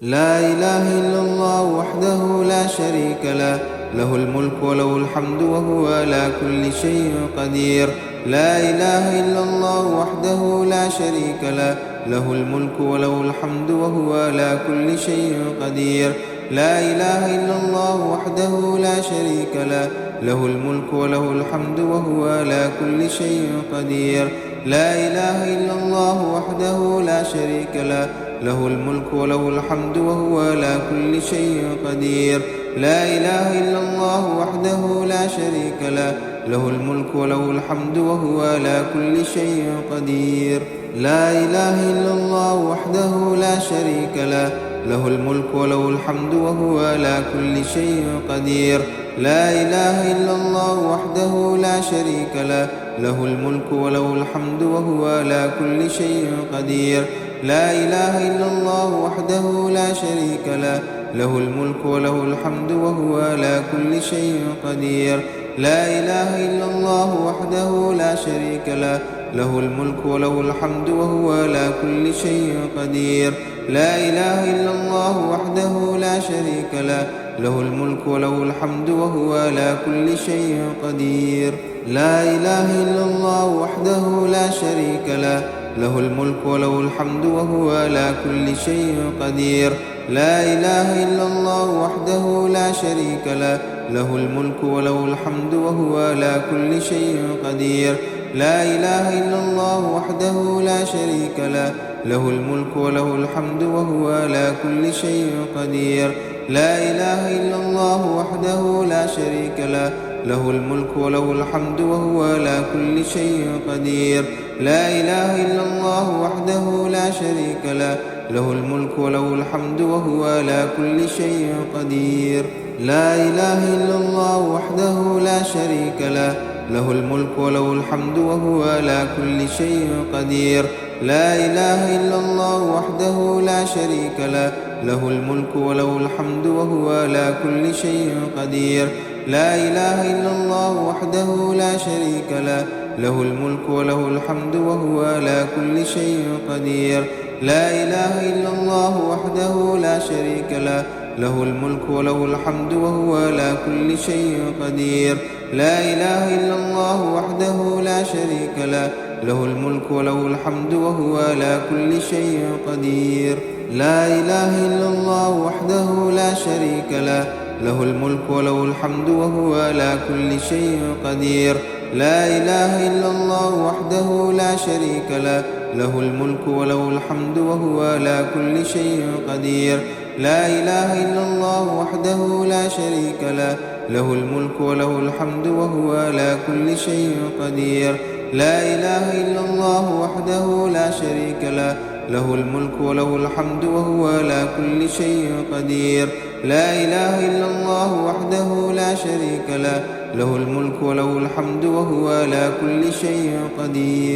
لا إله إلا الله وحده لا شريك له، له الملك وله الحمد وهو على كل شيء قدير. لا إله إلا الله وحده لا شريك له، له الملك وله الحمد وهو على كل شيء قدير. لا إله إلا الله وحده لا شريك له، له الملك وله الحمد وهو على كل شيء قدير. لا إله إلا الله وحده لا شريك له، له الملك وله الحمد وهو على كل شيء قدير. لا إله إلا الله وحده لا شريك له، له الملك وله الحمد وهو على كل شيء قدير. لا إله إلا الله وحده لا شريك له، له الملك وله الحمد وهو على كل شيء قدير. لا إله إلا الله وحده لا شريك له، له الملك وله الحمد وهو على كل شيء قدير. لا إله إلا الله وحده لا شريك له، له الملك وله الحمد وهو على كل شيء قدير. لا إله إلا الله وحده لا شريك له، له الملك وله الحمد وهو على كل شيء قدير. لا إله إلا الله وحده لا شريك له، له الملك وله الحمد وهو على كل شيء قدير. لا إله إلا الله وحده لا شريك له، له الملك وله الحمد وهو على كل شيء قدير. لا إله إلا الله وحده لا شريك له، له الملك وله الحمد وهو على كل شيء قدير. لا إله إلا الله وحده لا شريك له، له الملك وله الحمد وهو على كل شيء قدير. لا إله إلا الله وحده لا شريك له، له الملك وله الحمد وهو على كل شيء قدير. لا إله إلا الله وحده لا شريك له، له الملك وله الحمد وهو على كل شيء قدير. لا إله إلا الله وحده لا شريك له، له الملك وله الحمد وهو على كل شيء قدير. لا إله إلا الله وحده لا شريك له، له الملك وله الحمد وهو على كل شيء قدير. لا إله إلا الله وحده لا شريك له، له الملك وله الحمد وهو على كل شيء قدير. لا إله إلا الله وحده لا شريك له، له الملك وله الحمد وهو على كل شيء قدير. لا إله إلا الله وحده لا شريك له، له الملك وله الحمد وهو على كل شيء قدير. لا إله إلا الله وحده لا شريك له، له الملك وله الحمد وهو على كل شيء قدير. لا إله إلا الله وحده لا شريك له، له الملك وله الحمد وهو على كل شيء قدير. لا إله إلا الله وحده لا شريك له، له الملك وله الحمد وهو على كل شيء قدير. لا إله إلا الله وحده لا شريك له، له الملك وله الحمد وهو على كل شيء قدير. لا إله إلا الله وحده لا شريك له، له الملك وله الحمد وهو على كل شيء قدير. لا إله إلا الله وحده لا شريك له، له الملك وله الحمد وهو على كل شيء قدير.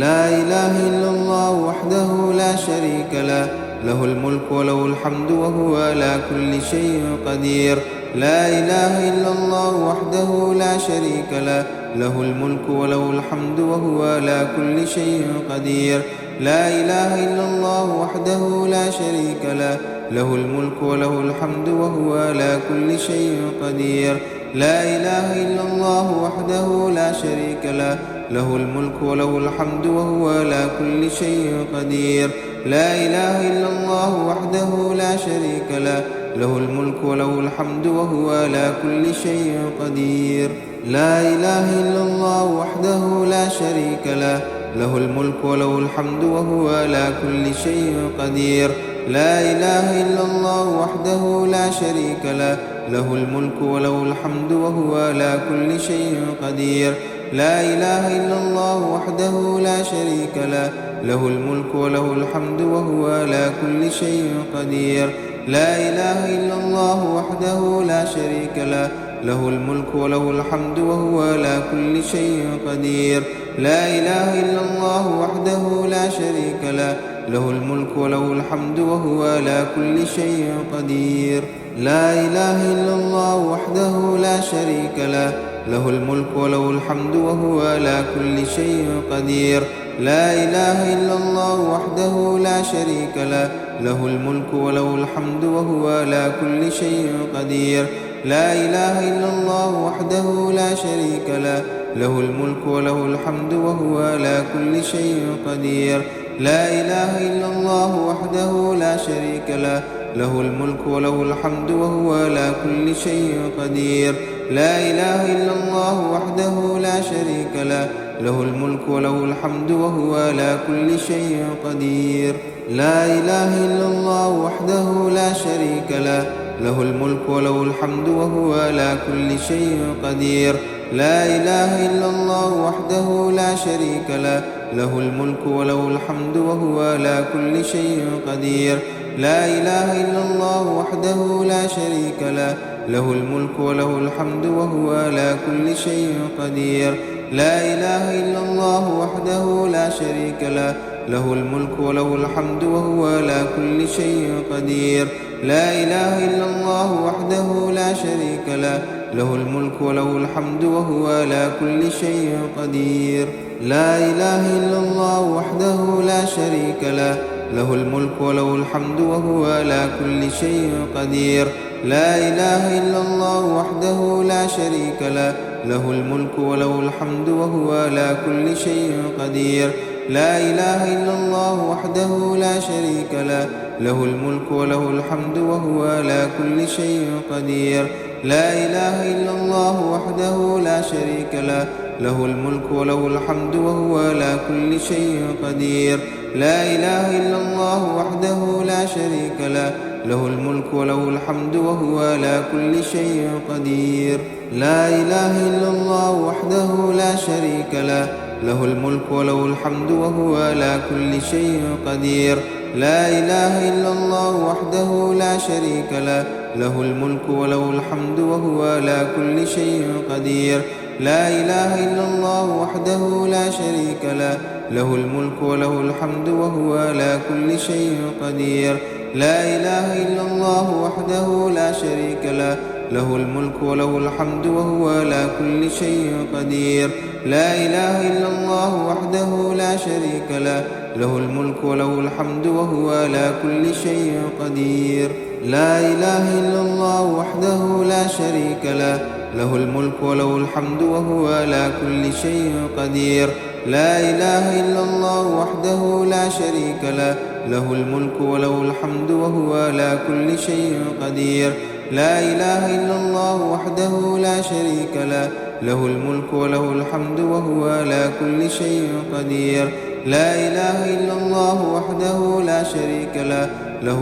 لا إله إلا الله وحده لا شريك له، له الملك وله الحمد وهو على كل شيء قدير. لا إله إلا الله وحده لا شريك له، له الملك وله الحمد وهو على كل شيء قدير. لا إله إلا الله وحده لا شريك له، له الملك وله الحمد وهو على كل شيء قدير. لا إله إلا الله وحده لا شريك له، له الملك وله الحمد وهو على كل شيء قدير. لا إله إلا الله وحده لا شريك له، له الملك وله الحمد وهو على كل شيء قدير. لا إله إلا الله وحده لا شريك له، له الملك وله الحمد وهو على كل شيء قدير. لا إله إلا الله وحده لا شريك له، له الملك وله الحمد وهو على كل شيء قدير. لا إله إلا الله وحده لا شريك له، له الملك وله الحمد وهو على كل شيء قدير. لا إله إلا الله وحده لا شريك له، له الملك وله الحمد وهو على كل شيء قدير. لا إله إلا الله وحده لا شريك له، له الملك وله الحمد وهو على كل شيء قدير. لا إله إلا الله وحده لا شريك له، له الملك وله الحمد وهو على كل شيء قدير. لا إله إلا الله وحده لا شريك له، له الملك وله الحمد وهو على كل شيء قدير. لا إله إلا الله وحده لا شريك له، له الملك وله الحمد وهو على كل شيء قدير. لا إله إلا الله وحده لا شريك له، له الملك وله الحمد وهو على كل شيء قدير. لا إله إلا الله وحده لا شريك له، له الملك وله الحمد وهو على كل شيء قدير. لا إله إلا الله وحده لا شريك له، له الملك وله الحمد وهو على كل شيء قدير. لا إله إلا الله وحده لا شريك له، له الملك وله الحمد وهو على كل شيء قدير. لا إله إلا الله وحده لا شريك له، له الملك وله الحمد وهو على كل شيء قدير. لا إله إلا الله وحده لا شريك له، له الملك وله الحمد وهو على كل شيء قدير. لا إله إلا الله وحده لا شريك له، له الملك وله الحمد وهو على كل شيء قدير. لا إله إلا الله وحده لا شريك له، له الملك وله الحمد وهو على كل شيء قدير. لا إله إلا الله وحده لا شريك له، له الملك وله الحمد وهو على كل شيء قدير. لا إله إلا الله وحده لا شريك له، له الملك وله الحمد وهو على كل شيء قدير. لا إله إلا الله وحده لا شريك له، له الملك وله الحمد وهو على كل شيء قدير. لا إله إلا الله وحده لا شريك له، له الملك وله الحمد وهو على كل شيء قدير. لا إله إلا الله وحده لا شريك له، له الملك وله الحمد وهو على كل شيء قدير. لا إله إلا الله وحده لا شريك له، له الملك وله الحمد وهو على كل شيء قدير. لا إله إلا الله وحده لا شريك له، له الملك وله الحمد وهو على كل شيء قدير. لا إله إلا الله وحده لا شريك له، له الملك وله الحمد وهو على كل شيء قدير. لا إله إلا الله وحده لا شريك له، له الملك وله الحمد وهو على كل شيء قدير. لا إله إلا الله وحده لا شريك له، له الملك وله الحمد وهو على كل شيء قدير. لا إله إلا الله وحده لا شريك له، له الملك وله الحمد وهو على كل شيء قدير. لا إله إلا الله وحده لا شريك له،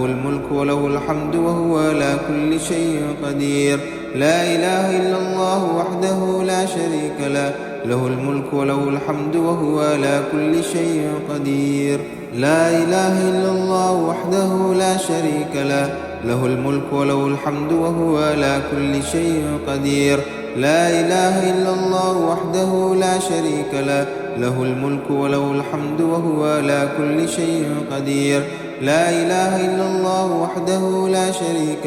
له الملك وله الحمد وهو على كل شيء قدير. لا إله إلا الله وحده لا شريك له، له الملك وله الحمد وهو على كل شيء قدير. لا إله إلا الله وحده لا شريك له، له الملك وله الحمد وهو على كل شيء قدير. لا إله إلا الله وحده لا شريك له، له الملك وله الحمد وهو على كل شيء قدير. لا إله إلا الله وحده لا شريك له،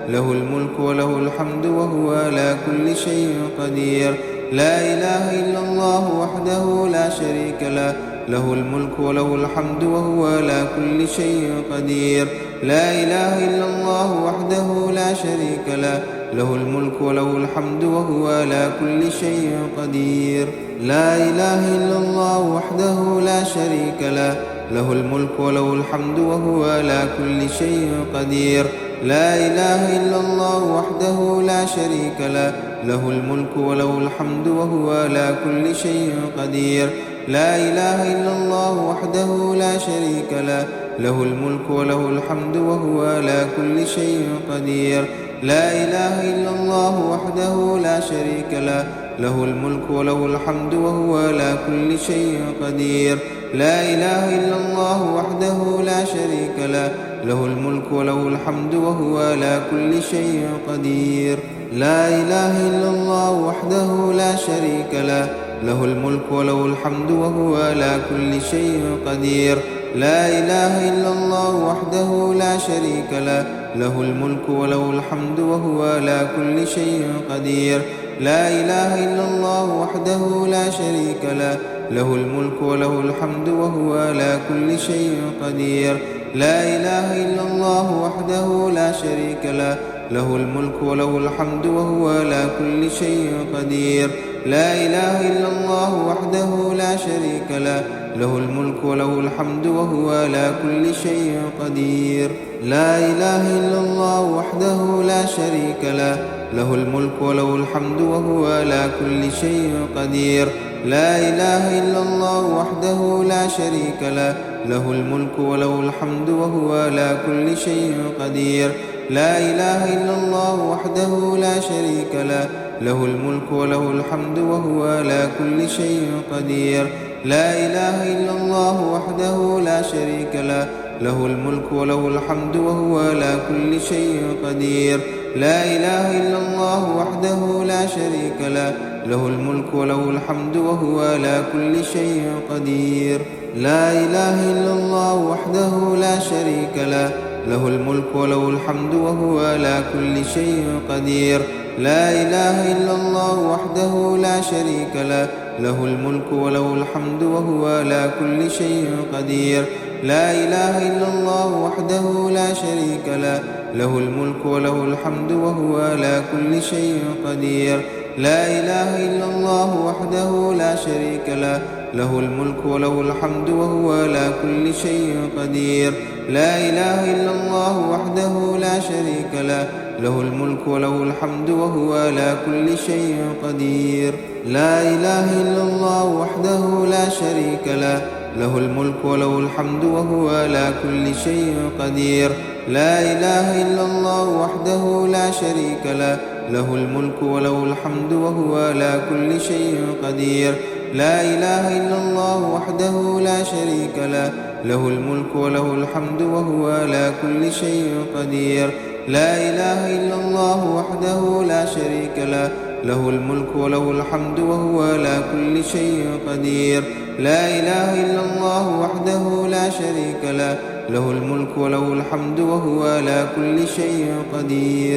له الملك وله الحمد وهو على كل شيء قدير. لا إله إلا الله وحده لا شريك له، له الملك وله الحمد وهو على كل شيء قدير. لا إله إلا الله وحده لا شريك له، له الملك وله الحمد وهو على كل شيء قدير. لا إله إلا الله وحده لا شريك له، له الملك وله الحمد وهو على كل شيء قدير. لا إله إلا الله وحده لا شريك له، له الملك وله الحمد وهو على كل شيء قدير. لا إله إلا الله وحده لا شريك له، له الملك وله الحمد وهو على كل شيء قدير. لا إله إلا الله وحده لا شريك له، له الملك وله الحمد وهو على كل شيء قدير. لا إله إلا الله وحده لا شريك له، له الملك وله الحمد وهو على كل شيء قدير. لا إله إلا الله وحده لا شريك له، له الملك وله الحمد وهو على كل شيء قدير. لا إله إلا الله وحده لا شريك له، له الملك وله الحمد وهو على كل شيء قدير. لا إله إلا الله وحده لا شريك له، له الملك وله الحمد وهو على كل شيء قدير. لا إله إلا الله وحده لا شريك له له الملك وله الحمد وهو على كل شيء قدير لا إله إلا الله وحده لا شريك له له الملك وله الحمد وهو على كل شيء قدير لا إله إلا الله وحده لا شريك له له الملك وله الحمد وهو على كل شيء قدير لا إله إلا الله وحده لا شريك له له الملك وله الحمد وهو على كل شيء قدير لا إله إلا الله وحده لا شريك له له الملك وله الحمد وهو على كل شيء قدير لا إله إلا الله وحده لا شريك له له الملك وله الحمد وهو على كل شيء قدير لا إله إلا الله وحده لا شريك له له الملك وله الحمد وهو على كل شيء قدير لا إله إلا الله وحده لا شريك له له الملك وله الحمد وهو على كل شيء قدير لا إله إلا الله وحده لا شريك له له الملك وله الحمد وهو على كل شيء قدير لا إله إلا الله وحده لا شريك له له الملك وله الحمد وهو على كل شيء قدير لا إله إلا الله وحده لا شريك له له الملك وله الحمد وهو على كل شيء قدير لا إله إلا الله وحده لا شريك له له الملك وله الحمد وهو على كل شيء قدير لا إله إلا الله وحده لا شريك له له الملك وله الحمد وهو على كل شيء قدير لا إله إلا الله وحده لا شريك له له الملك وله الحمد وهو على كل شيء قدير لا إله إلا الله وحده لا شريك له له الملك وله الحمد وهو على كل شيء قدير لا إله إلا الله وحده لا شريك له له الملك وله الحمد وهو على كل شيء قدير لا إله إلا الله وحده لا شريك له له الملك وله الحمد وهو على كل شيء قدير لا إله إلا الله وحده لا شريك له له الملك وله الحمد وهو على كل شيء قدير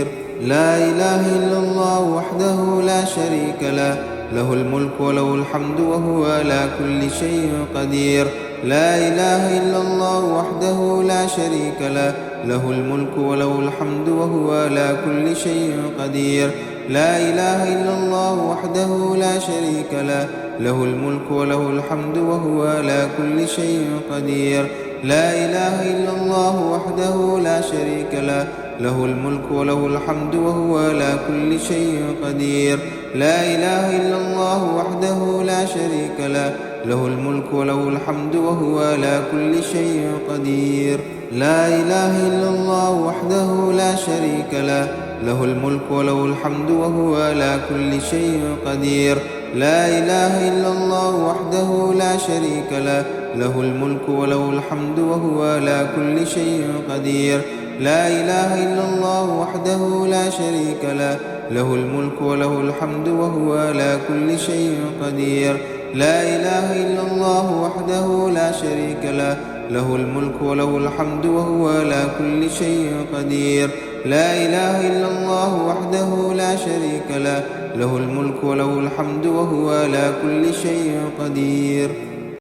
لا إله إلا الله وحده لا شريك له له الملك وله الحمد وهو على كل شيء قدير لا إله إلا الله وحده لا شريك له له الملك وله الحمد وهو على كل شيء قدير لا إله إلا الله وحده لا شريك له له الملك وله الحمد وهو على كل شيء قدير لا إله إلا الله وحده لا شريك له له الملك وله الحمد وهو على كل شيء قدير لا إله إلا الله وحده لا شريك له له الملك وله الحمد وهو على كل شيء قدير لا إله إلا الله وحده لا شريك له له الملك وله الحمد وهو على كل شيء قدير لا إله إلا الله وحده لا شريك له له الملك وله الحمد وهو على كل شيء قدير له الملك وله الحمد وهو على كل شيء قدير لا إله إلا الله وحده لا شريك له له الملك وله الحمد وهو على كل شيء قدير لا إله إلا الله وحده لا شريك له له الملك وله الحمد وهو على كل شيء قدير لا إله إلا الله وحده لا شريك له له الملك وله الحمد وهو على كل شيء قدير لا إله إلا الله وحده لا شريك له له الملك وله الحمد وهو على كل شيء قدير